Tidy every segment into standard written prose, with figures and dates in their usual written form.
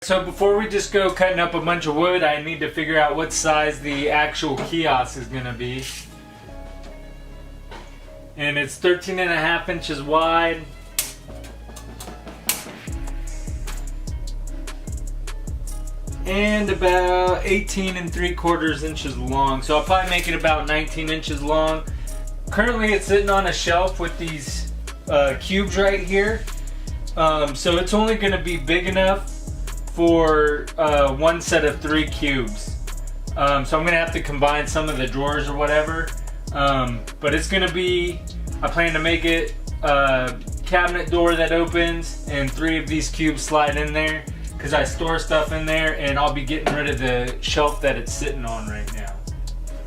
so before we just go cutting up a bunch of wood, I need to figure out what size the actual kiosk is gonna be. And it's 13.5 inches wide. And about 18 3/4 inches long. So I'll probably make it about 19 inches long. Currently it's sitting on a shelf with these cubes right here. So it's only going to be big enough for one set of 3 cubes. So I'm going to have to combine some of the drawers or whatever. But it's going to be, I plan to make it a cabinet door that opens and 3 of these cubes slide in there, because I store stuff in there, and I'll be getting rid of the shelf that it's sitting on right now.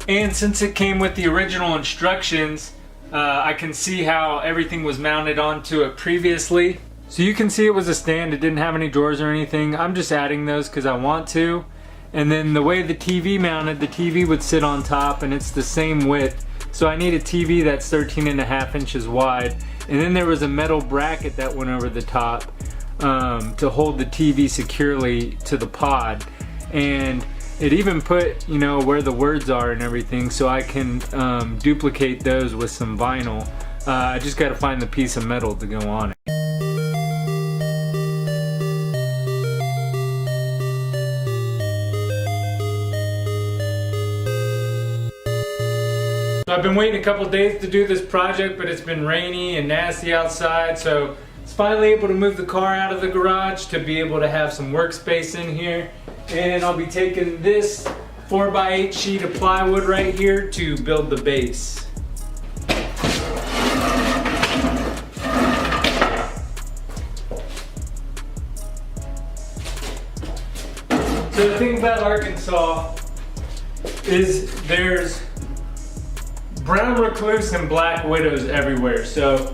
And since it came with the original instructions, I can see how everything was mounted onto it previously. So you can see it was a stand, it didn't have any drawers or anything. I'm just adding those because I want to. And then the way the TV mounted, the TV would sit on top and it's the same width. So I need a TV that's 13.5 inches wide. And then there was a metal bracket that went over the top to hold the TV securely to the pod. And it even put, you know, where the words are and everything, so I can duplicate those with some vinyl. I just got to find the piece of metal to go on it. So I've been waiting a couple days to do this project, but it's been rainy and nasty outside, so it's finally able to move the car out of the garage to be able to have some workspace in here. And I'll be taking this 4x8 sheet of plywood right here to build the base. So the thing about Arkansas is there's brown recluse and black widows everywhere. So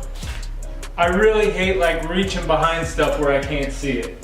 I really hate like reaching behind stuff where I can't see it.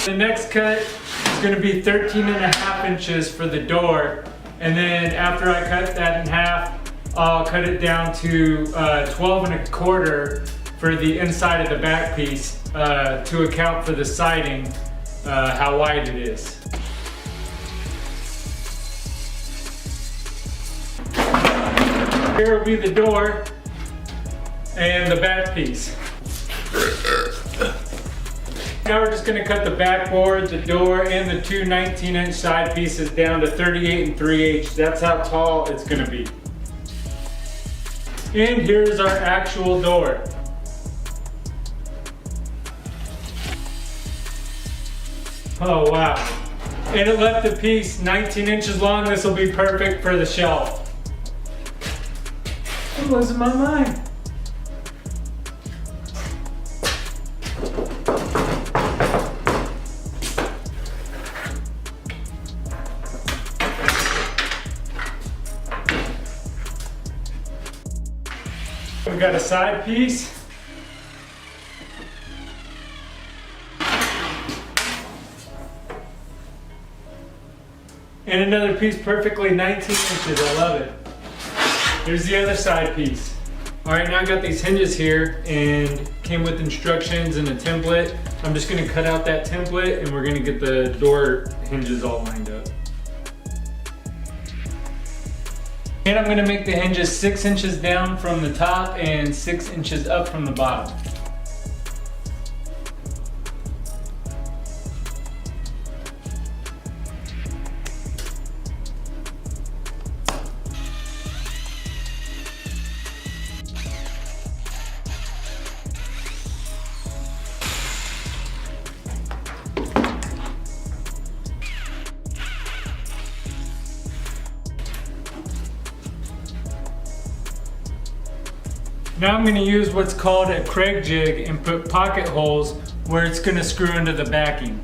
The next cut is going to be 13.5 inches for the door, and then after I cut that in half, I'll cut it down to 12.25 for the inside of the back piece to account for the siding, how wide it is. Here will be the door and the back piece. Now we're just going to cut the backboard, the door, and the 2 19-inch side pieces down to 38 3/8. That's how tall it's going to be. And here's our actual door. Oh wow. And it left a piece 19 inches long. This will be perfect for the shelf. I'm losing my mind. We got a side piece. And another piece perfectly 19 inches, I love it. Here's the other side piece. All right, now I got these hinges here and came with instructions and a template. I'm just gonna cut out that template and we're gonna get the door hinges all lined up. And I'm gonna make the hinges 6 inches down from the top and 6 inches up from the bottom. Now I'm going to use what's called a Craig jig and put pocket holes where it's going to screw into the backing.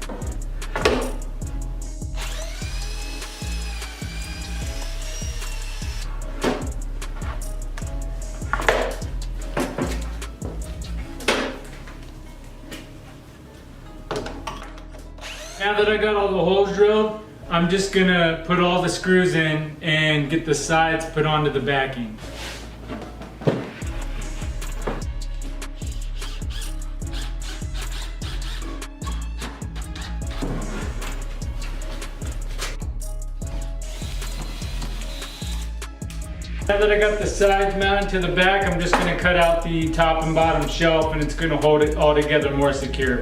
Now that I got all the holes drilled, I'm just gonna put all the screws in and get the sides put onto the backing. Now that I got the sides mounted to the back, I'm just going to cut out the top and bottom shelf, and it's going to hold it all together more secure.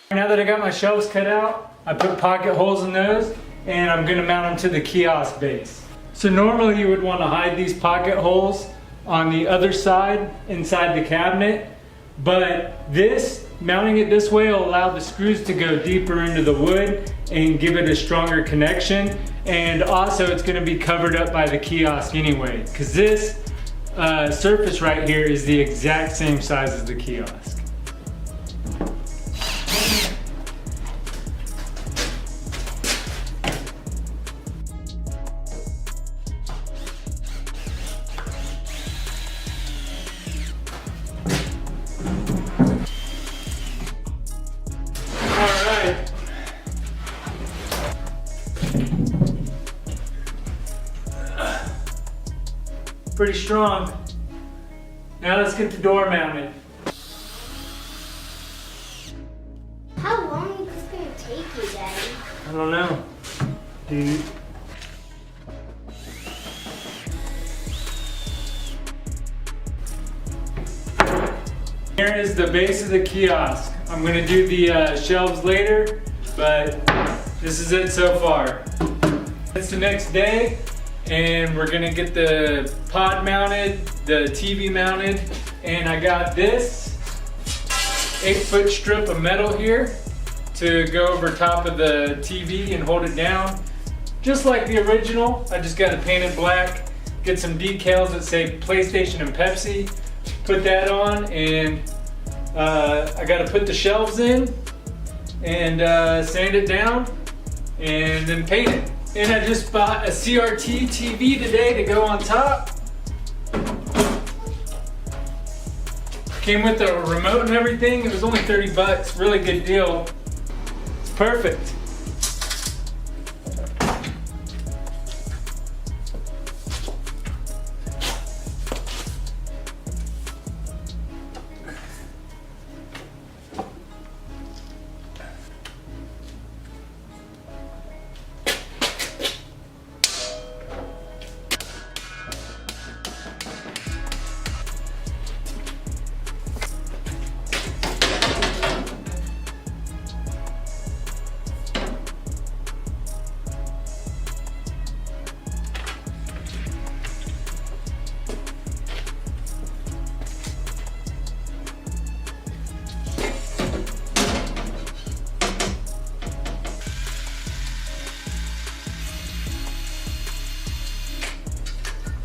Now that I got my shelves cut out, I put pocket holes in those, and I'm going to mount them to the kiosk base. So normally you would want to hide these pocket holes on the other side inside the cabinet, but mounting it this way will allow the screws to go deeper into the wood and give it a stronger connection. And also it's going to be covered up by the kiosk anyway, because this surface right here is the exact same size as the kiosk. Pretty strong. Now let's get the door mounted. How long is this going to take you, Daddy? I don't know, dude. Here is the base of the kiosk. I'm going to do the shelves later, but this is it so far. It's the next day, and we're gonna get the pod mounted, the TV mounted, and I got this 8-foot strip of metal here to go over top of the TV and hold it down. Just like the original, I just got it painted black, get some decals that say PlayStation and Pepsi, put that on, and I gotta put the shelves in and sand it down and then paint it. And I just bought a CRT TV today to go on top. Came with the remote and everything. It was only 30 bucks, really good deal. It's perfect.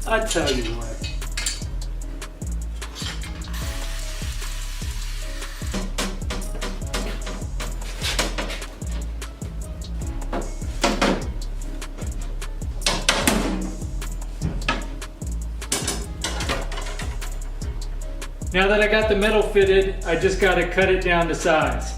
I tell you what. Now that I got the metal fitted, I just got to cut it down to size.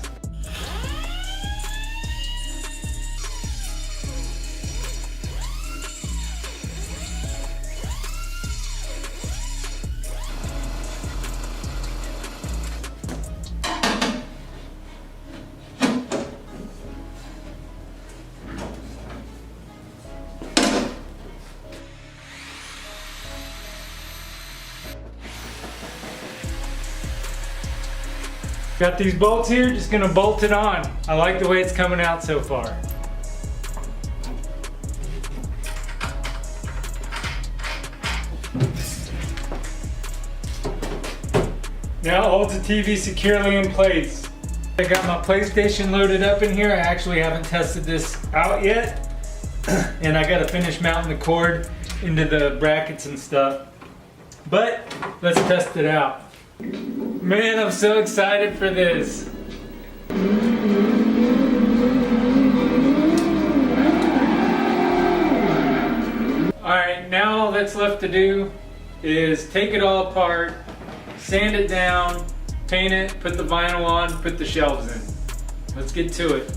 Got these bolts here, just gonna bolt it on. I like the way it's coming out so far. Now it holds the TV securely in place. I got my PlayStation loaded up in here. I actually haven't tested this out yet. And I gotta finish mounting the cord into the brackets and stuff. But let's test it out. Man, I'm so excited for this. Alright, now all that's left to do is take it all apart, sand it down, paint it, put the vinyl on, put the shelves in. Let's get to it.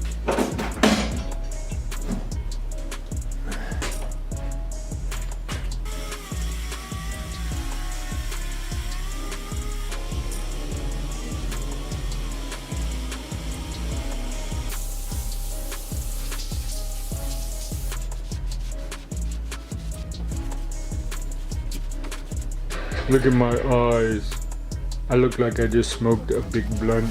Look at my eyes. I look like I just smoked a big blunt.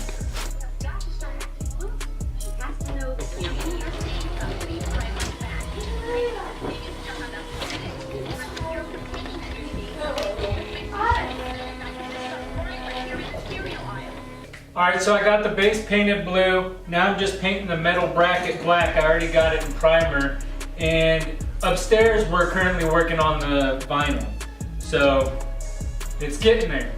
Alright, so I got the base painted blue. Now I'm just painting the metal bracket black. I already got it in primer. And upstairs we're currently working on the vinyl. So it's getting there.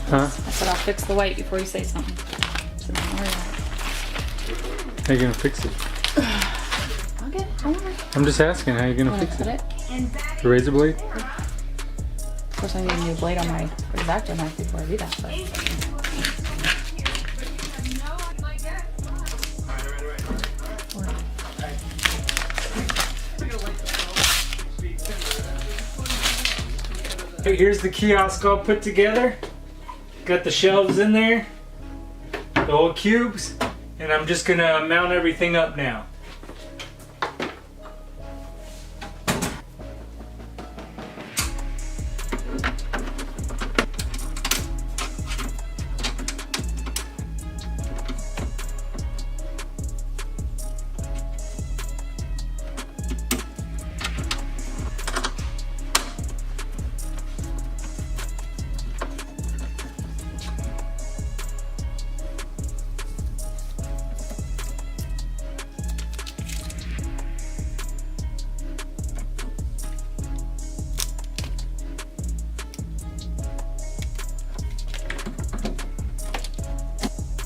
Huh? I said I'll fix the white before you say something. So don't worry about How you gonna fix it? it. Okay, don't worry. I'm just asking, how you gonna Wanna fix cut it? it? The razor blade? Of course I need a new blade on my X-Acto knife before I do that, but Here's the kiosk all put together. Got the shelves in there, the old cubes, and I'm just gonna mount everything up now.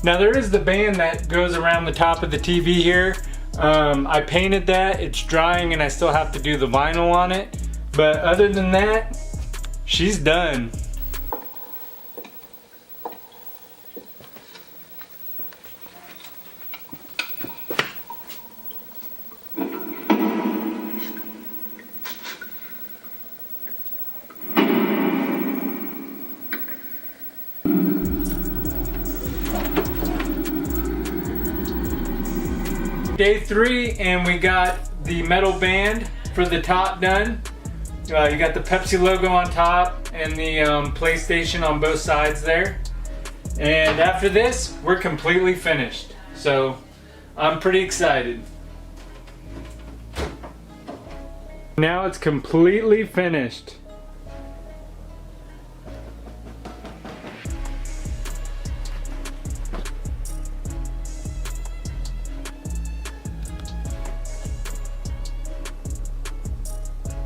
Now there is the band that goes around the top of the TV here. I painted that, it's drying, and I still have to do the vinyl on it. But other than that, she's done. Day 3, and we got the metal band for the top done. You got the Pepsi logo on top and the PlayStation on both sides there. And after this, we're completely finished. So I'm pretty excited. Now it's completely finished.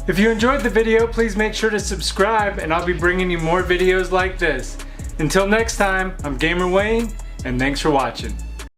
If you enjoyed the video, please make sure to subscribe, and I'll be bringing you more videos like this. Until next time, I'm Gamer Wayne, and thanks for watching.